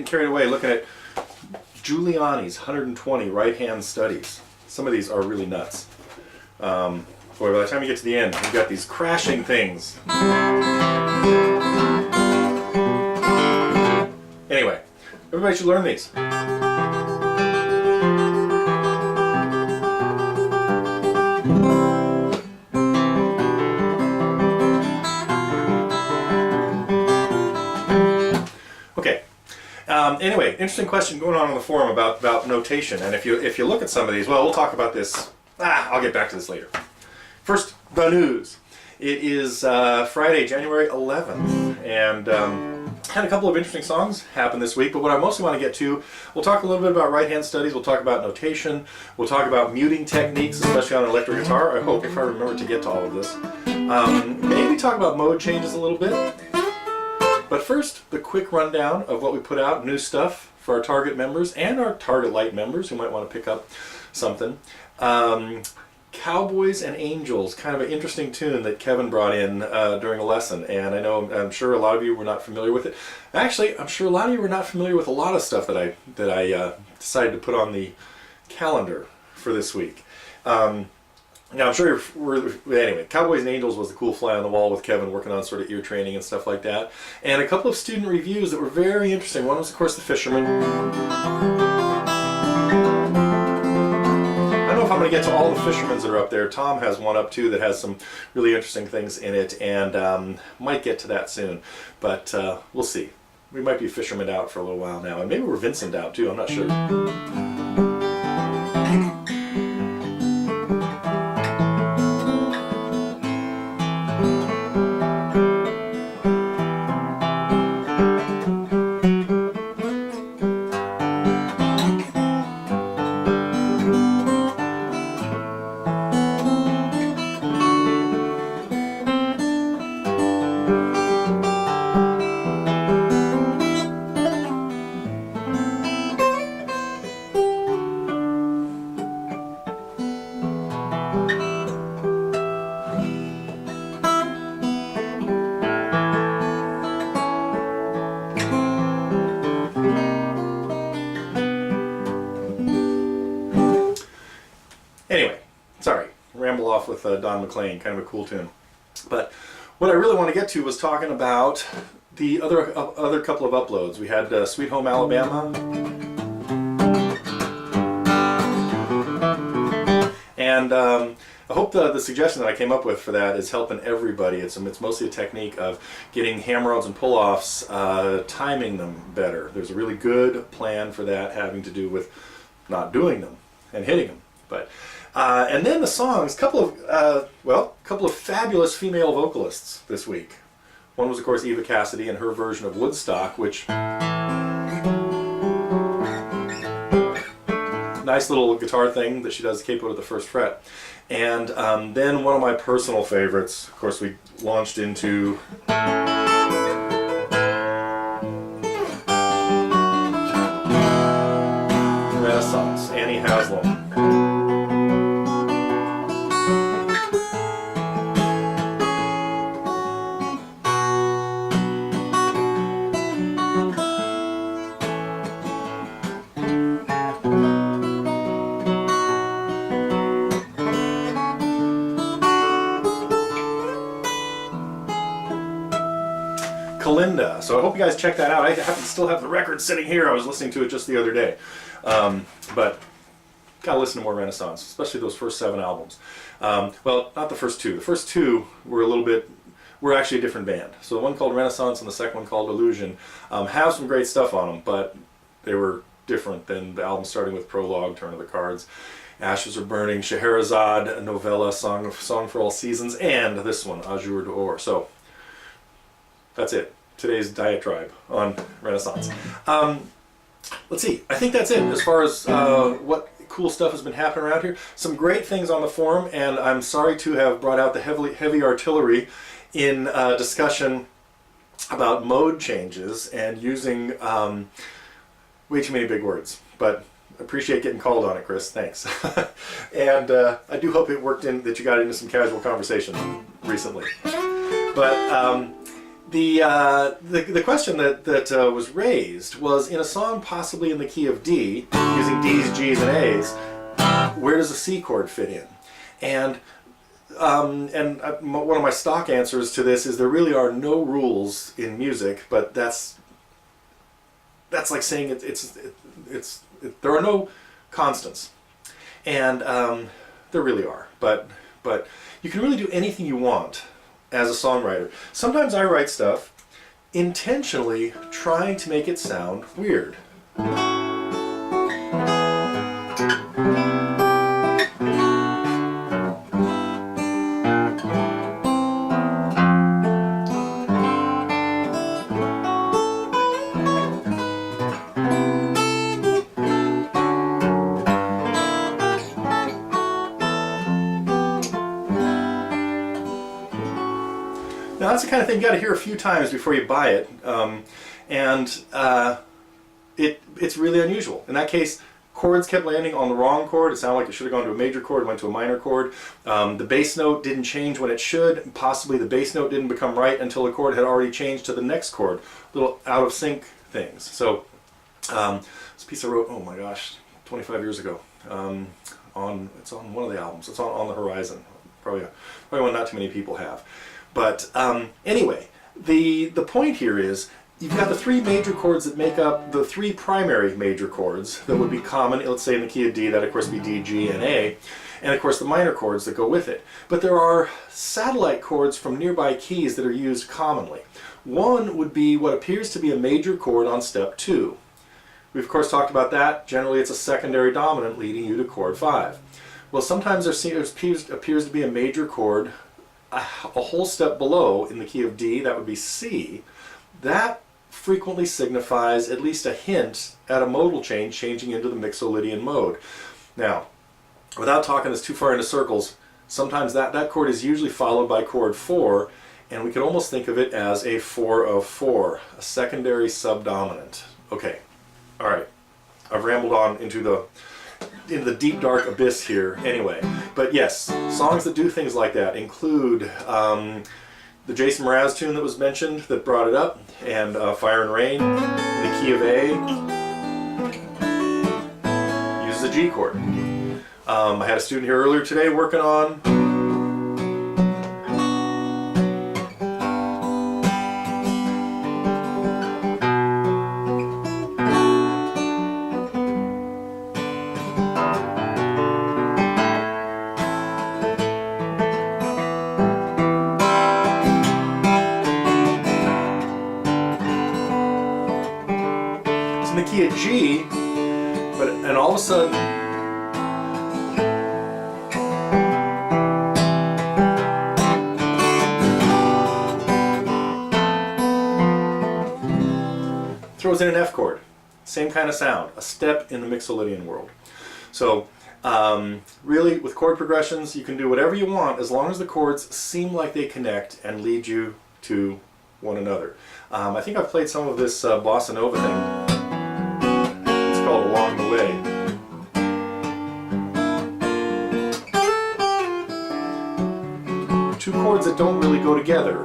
carried away looking at Giuiiani's 120 right-hand studies. Some of these are really nuts. Boy, by the time you get to the end, you've got these crashing things. Anyway, everybody should learn these. Okay. Anyway, interesting question going on the forum about notation, and if you look at some of these, well, we'll talk about this. I'll get back to this later. First, the news. It is Friday, January 11th, and had a couple of interesting songs happen this week, but what I mostly want to get to, we'll talk a little bit about right-hand studies, we'll talk about notation, we'll talk about muting techniques, especially on an electric guitar, I hope, if I remember to get to all of this. Maybe talk about mode changes a little bit. But first, the quick rundown of what we put out, new stuff for our Target members and our Target Lite members who might want to pick up something. Cowboys and Angels, kind of an interesting tune that Kevin brought in during a lesson, and I'm sure a lot of you were not familiar with it. Actually, I'm sure a lot of you were not familiar with a lot of stuff that I decided to put on the calendar for this week. Now I'm sure anyway, Cowboys and Angels was the cool fly on the wall with Kevin working on sort of ear training and stuff like that. And a couple of student reviews that were very interesting. One was, of course, the Fisherman. I don't know if I'm going to get to all the Fishermans that are up there. Tom has one up too that has some really interesting things in it, and might get to that soon. But we'll see. We might be Fisherman out for a little while now, and maybe we're Vincent out too, I'm not sure. Anyway, sorry, ramble off with Don McLean, kind of a cool tune. But what I really want to get to was talking about the other couple of uploads. We had Sweet Home Alabama, and I hope the suggestion that I came up with for that is helping everybody. It's mostly a technique of getting hammer-ons and pull-offs, timing them better. There's a really good plan for that, having to do with not doing them and hitting them. But and then the songs, couple of fabulous female vocalists this week. One was, of course, Eva Cassidy and her version of Woodstock, which nice little guitar thing that she does, capo to the first fret. And then one of my personal favorites, of course, we launched into Renaissance, Annie Haslam. Kalynda. So I hope you guys check that out. I still have the record sitting here. I was listening to it just the other day. But gotta listen to more Renaissance, especially those first 7 albums. Well, not the first 2. The first 2 were actually a different band. So the one called Renaissance and the second one called Illusion have some great stuff on them, but they were different than the album starting with Prologue, Turn of the Cards, Ashes Are Burning, Scheherazade, Novella, Song for All Seasons, and this one, Azure d'Or. So that's it. Today's diatribe on Renaissance. Let's see. I think that's it as far as what cool stuff has been happening around here. Some great things on the forum, and I'm sorry to have brought out the heavy artillery in discussion about mode changes and using way too many big words. But appreciate getting called on it, Chris. Thanks. And I do hope it worked in that you got into some casual conversation recently. But The question that was raised was, in a song possibly in the key of D, using D's, G's, and A's, where does a C chord fit in? And one of my stock answers to this is there really are no rules in music, but that's like saying there are no constants, and there really are. But you can really do anything you want as a songwriter. Sometimes I write stuff intentionally trying to make it sound weird. Now that's the kind of thing you got to hear a few times before you buy it, it's really unusual. In that case, chords kept landing on the wrong chord. It sounded like it should have gone to a major chord, went to a minor chord. The bass note didn't change when it should. Possibly the bass note didn't become right until the chord had already changed to the next chord. Little out of sync things. So this piece I wrote, oh my gosh, 25 years ago. It's on one of the albums. It's on the Horizon. Probably one not too many people have. But anyway, the point here is you've got the three major chords that make up the three primary major chords that would be common, let's say in the key of D, that of course be D, G, and A, and of course the minor chords that go with it. But there are satellite chords from nearby keys that are used commonly. One would be what appears to be a major chord on step 2. We've of course talked about that. Generally it's a secondary dominant leading you to chord 5. Well, sometimes there appears to be a major chord a whole step below in the key of D, that would be C. That frequently signifies at least a hint at a modal change changing into the Mixolydian mode. Now, without talking this too far into circles, sometimes that chord is usually followed by chord 4, and we can almost think of it as a 4 of 4, a secondary subdominant. Okay, all right, I've rambled on into the deep dark abyss here anyway. But yes, songs that do things like that include the Jason Mraz tune that was mentioned that brought it up, and Fire and Rain in the key of A uses a G chord. I had a student here earlier today working on the key of G, and all of a sudden throws in an F chord. Same kind of sound, a step in the Mixolydian world. So really with chord progressions you can do whatever you want as long as the chords seem like they connect and lead you to one another. I think I've played some of this bossa nova thing. Called Along the Way. Two chords that don't really go together.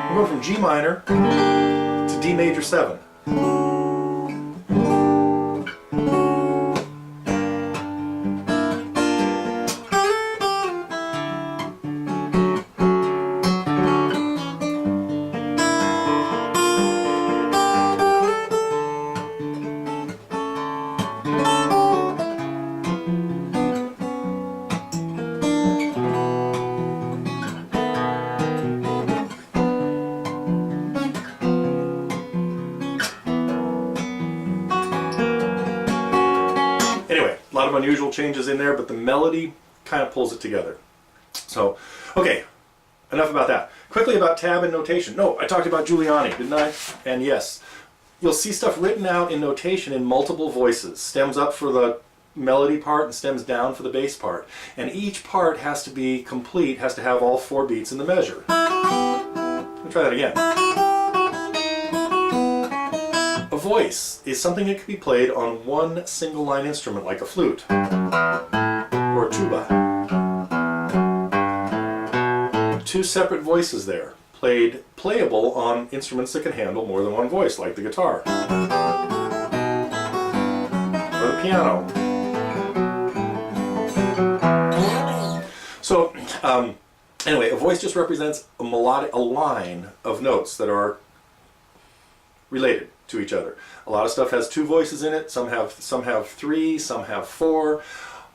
We're going from G minor to D major 7. Anyway, a lot of unusual changes in there, but the melody kind of pulls it together. So, okay, enough about that. Quickly about tab and notation. No, I talked about Giuiiani, didn't I? And yes, you'll see stuff written out in notation in multiple voices. Stems up for the melody part and stems down for the bass part. And each part has to be complete, has to have all 4 beats in the measure. Let me try that again. A voice is something that can be played on one single line instrument like a flute or a tuba. two separate voices there, playable on instruments that can handle more than one voice, like the guitar or the piano. So anyway, a voice just represents a line of notes that are related to each other. A lot of stuff has two voices in it. Some have three, some have four.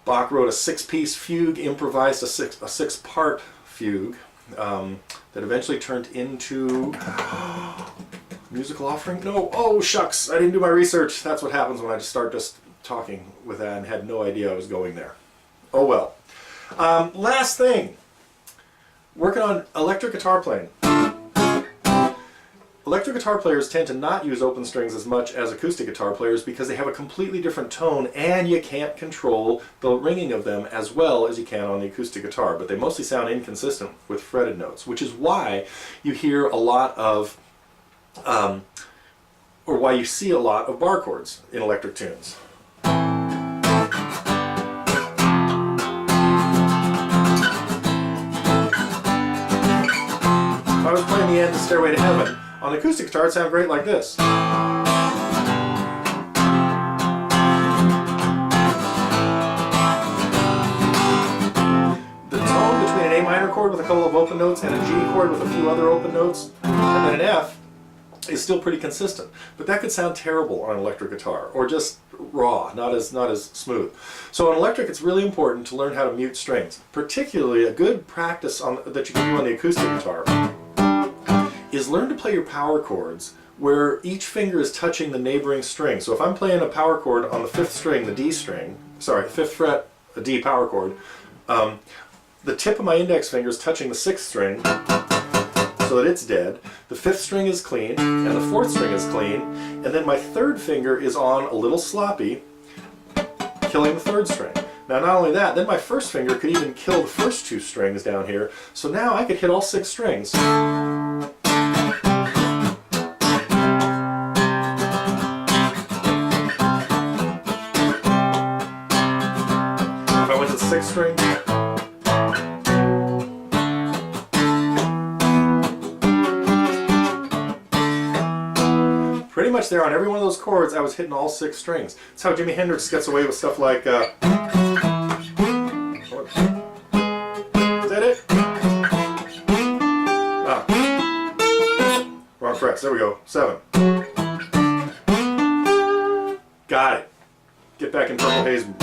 Bach wrote a six-piece fugue, improvised a six-part fugue that eventually turned into musical offering. No, oh shucks, I didn't do my research. That's what happens when I just start talking with that and had no idea I was going there. Oh well. Last thing, working on electric guitar playing. Electric guitar players tend to not use open strings as much as acoustic guitar players because they have a completely different tone and you can't control the ringing of them as well as you can on the acoustic guitar, but they mostly sound inconsistent with fretted notes, which is why you hear a lot of, or why you see a lot of bar chords in electric tunes. If I was playing the end of Stairway to Heaven, on the acoustic guitar it sounded great like this. The tone between an A minor chord with a couple of open notes and a G chord with a few other open notes and then an F is still pretty consistent. But that could sound terrible on an electric guitar, or just raw, not as smooth. So on electric it's really important to learn how to mute strings. Particularly a good practice that you can do on the acoustic guitar is learn to play your power chords where each finger is touching the neighboring string. So if I'm playing a power chord on the 5th string, the D string, sorry, 5th fret, a D power chord, the tip of my index finger is touching the 6th string so that it's dead, the 5th string is clean, and the 4th string is clean, and then my 3rd finger is on a little sloppy, killing the 3rd string. Now not only that, then my 1st finger could even kill the first 2 strings down here, so now I could hit all 6 strings. Sixth string. Pretty much there on every one of those chords I was hitting all 6 strings. That's how Jimi Hendrix gets away with stuff like is that it? Ah. Wrong frets. There we go. 7. Got it. Get back in Purple Haze mode.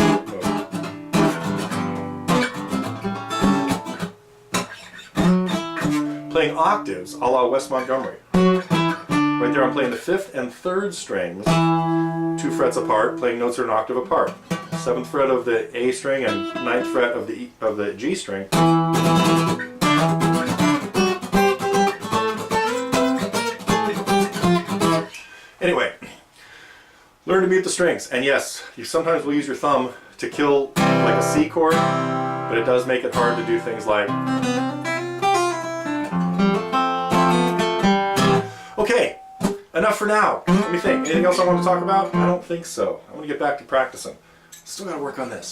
Playing octaves a la Wes Montgomery. Right there I'm playing the 5th and 3rd strings, 2 frets apart, playing notes that are an octave apart. 7th fret of the A string and 9th fret of the G string. Anyway, learn to mute the strings. And yes, you sometimes will use your thumb to kill like a C chord, but it does make it hard to do things like. Okay, enough for now. Let me think. Anything else I want to talk about? I don't think so. I want to get back to practicing. Still got to work on this.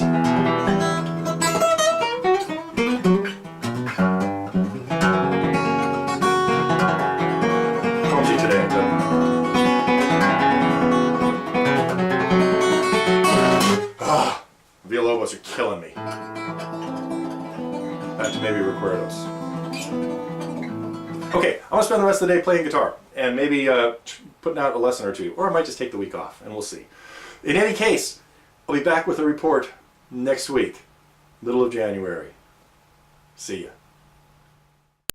Clumsy today, I'm done. Villalobos are killing me. Back to maybe Recuerdos. Okay, I'm going to spend the rest of the day playing guitar and maybe putting out a lesson or two, or I might just take the week off, and we'll see. In any case, I'll be back with a report next week, middle of January. See ya.